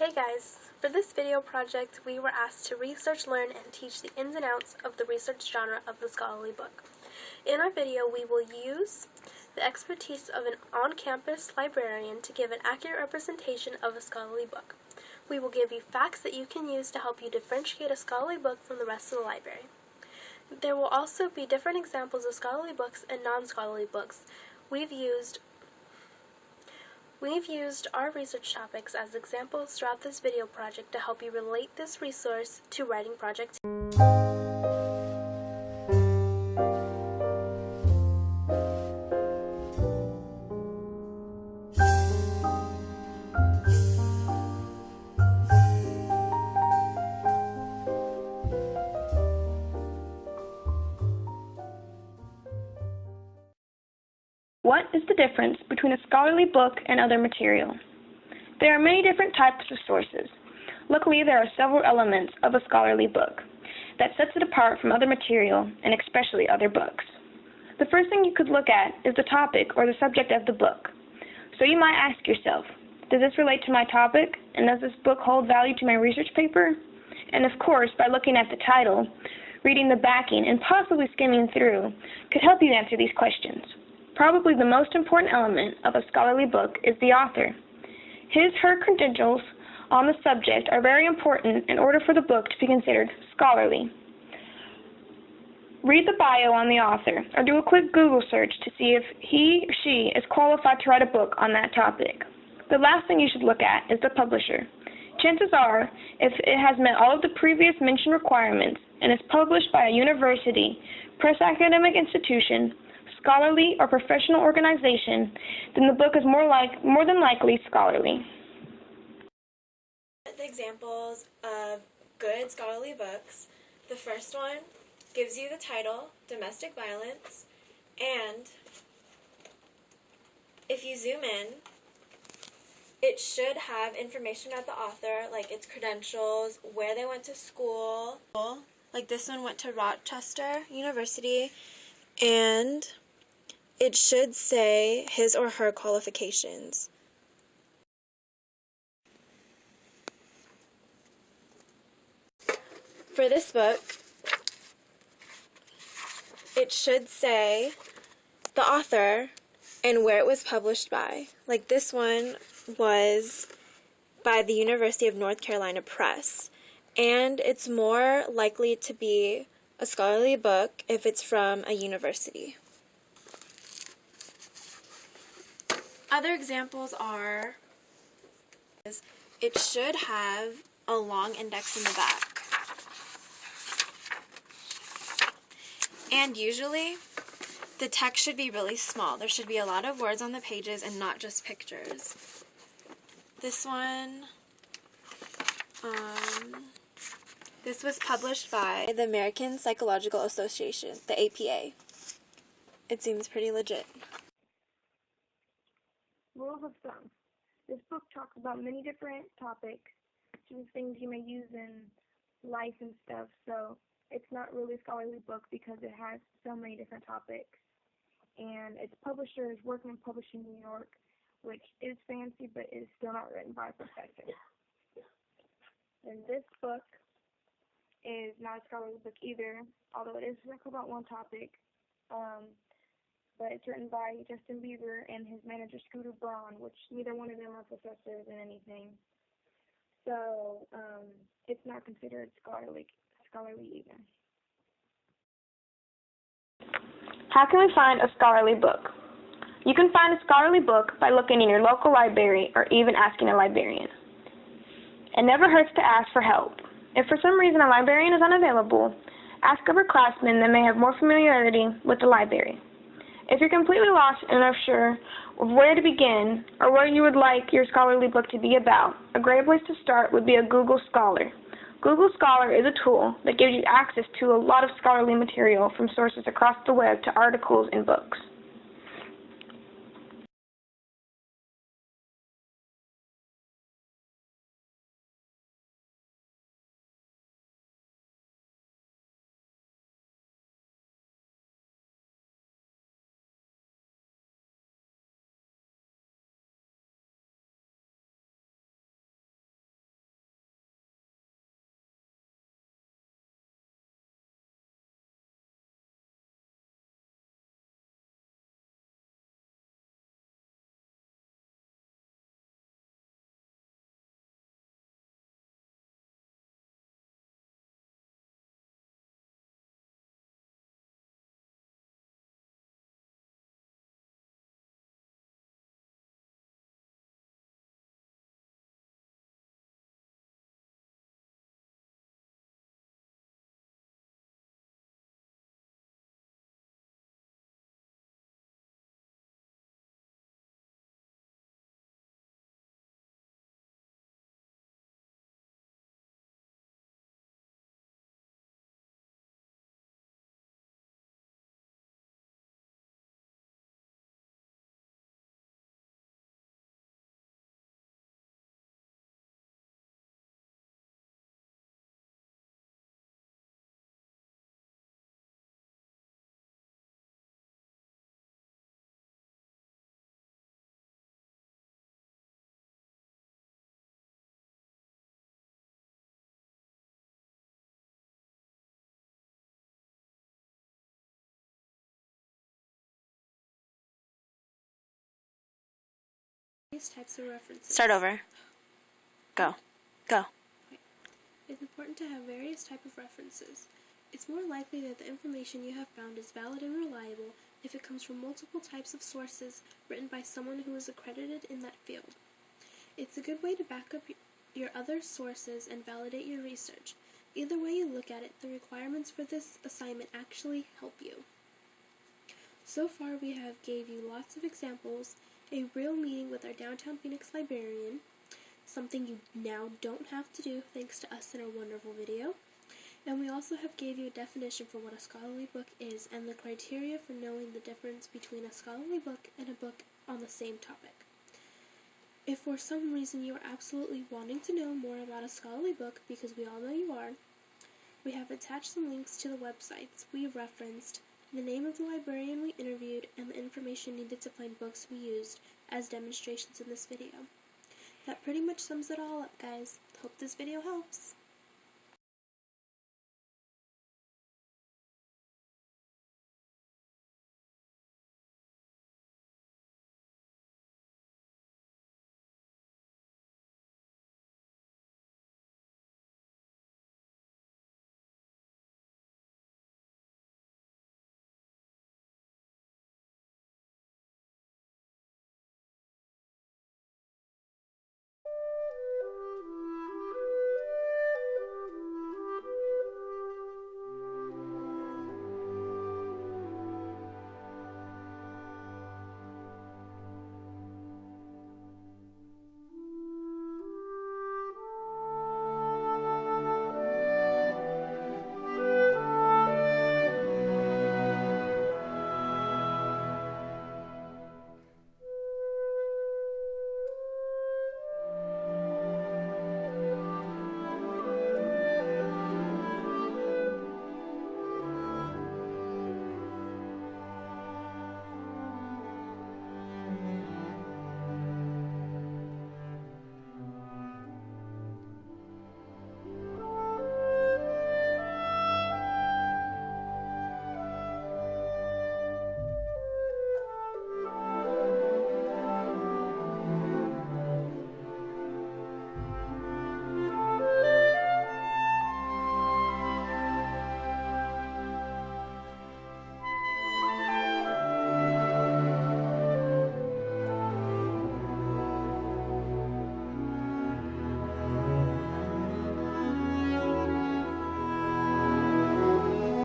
Hey guys! For this video project, we were asked to research, learn, and teach the ins and outs of the research genre of the scholarly book. In our video, we will use the expertise of an on-campus librarian to give an accurate representation of a scholarly book. We will give you facts that you can use to help you differentiate a scholarly book from the rest of the library. There will also be different examples of scholarly books and non-scholarly books. We've used our research topics as examples throughout this video project to help you relate this resource to writing projects. What is the difference between a scholarly book and other material? There are many different types of sources. Luckily, there are several elements of a scholarly book that sets it apart from other material, and especially other books. The first thing you could look at is the topic or the subject of the book. So you might ask yourself, does this relate to my topic, and does this book hold value to my research paper? And of course, by looking at the title, reading the backing, and possibly skimming through could help you answer these questions. Probably the most important element of a scholarly book is the author. His/her credentials on the subject are very important in order for the book to be considered scholarly. Read the bio on the author, or do a quick Google search to see if he or she is qualified to write a book on that topic. The last thing you should look at is the publisher. Chances are, if it has met all of the previous mentioned requirements and is published by a university, press academic institution, scholarly or professional organization, then the book is more than likely scholarly. The examples of good scholarly books. The first one gives you the title, Domestic Violence, and if you zoom in, it should have information about the author, like its credentials, where they went to school. Like this one went to Rochester University, and it should say his or her qualifications. For this book, it should say the author and where it was published by. Like this one was by the University of North Carolina Press, and it's more likely to be a scholarly book if it's from a university. Other examples are, it should have a long index in the back. And usually, the text should be really small. There should be a lot of words on the pages and not just pictures. This one, this was published by the American Psychological Association, the APA. It seems pretty legit. Rules of thumb. This book talks about many different topics, some things you may use in life and stuff, so it's not really a scholarly book because it has so many different topics. And its publisher is Workman Publishing New York, which is fancy, but is still not written by a professor. And this book is not a scholarly book either, although it is about one topic. But it's written by Justin Bieber and his manager Scooter Braun, which neither one of them are professors in anything. So it's not considered scholarly either. How can we find a scholarly book? You can find a scholarly book by looking in your local library or even asking a librarian. It never hurts to ask for help. If for some reason a librarian is unavailable, ask upperclassmen that may have more familiarity with the library. If you're completely lost and not sure of where to begin or what you would like your scholarly book to be about, a great place to start would be a Google Scholar. Google Scholar is a tool that gives you access to a lot of scholarly material from sources across the web to articles and books. various types of references. Start over. Go. It's important to have various types of references. It's more likely that the information you have found is valid and reliable if it comes from multiple types of sources written by someone who is accredited in that field. It's a good way to back up your other sources and validate your research. Either way you look at it, the requirements for this assignment actually help you. So far we have gave you lots of examples, a real meeting with our downtown Phoenix librarian, something you now don't have to do thanks to us in our wonderful video, and we also have gave you a definition for what a scholarly book is and the criteria for knowing the difference between a scholarly book and a book on the same topic. If for some reason you are absolutely wanting to know more about a scholarly book, because we all know you are, we have attached some links to the websites we referenced, the name of the librarian we interviewed, and the information needed to find books we used as demonstrations in this video. That pretty much sums it all up, guys. Hope this video helps.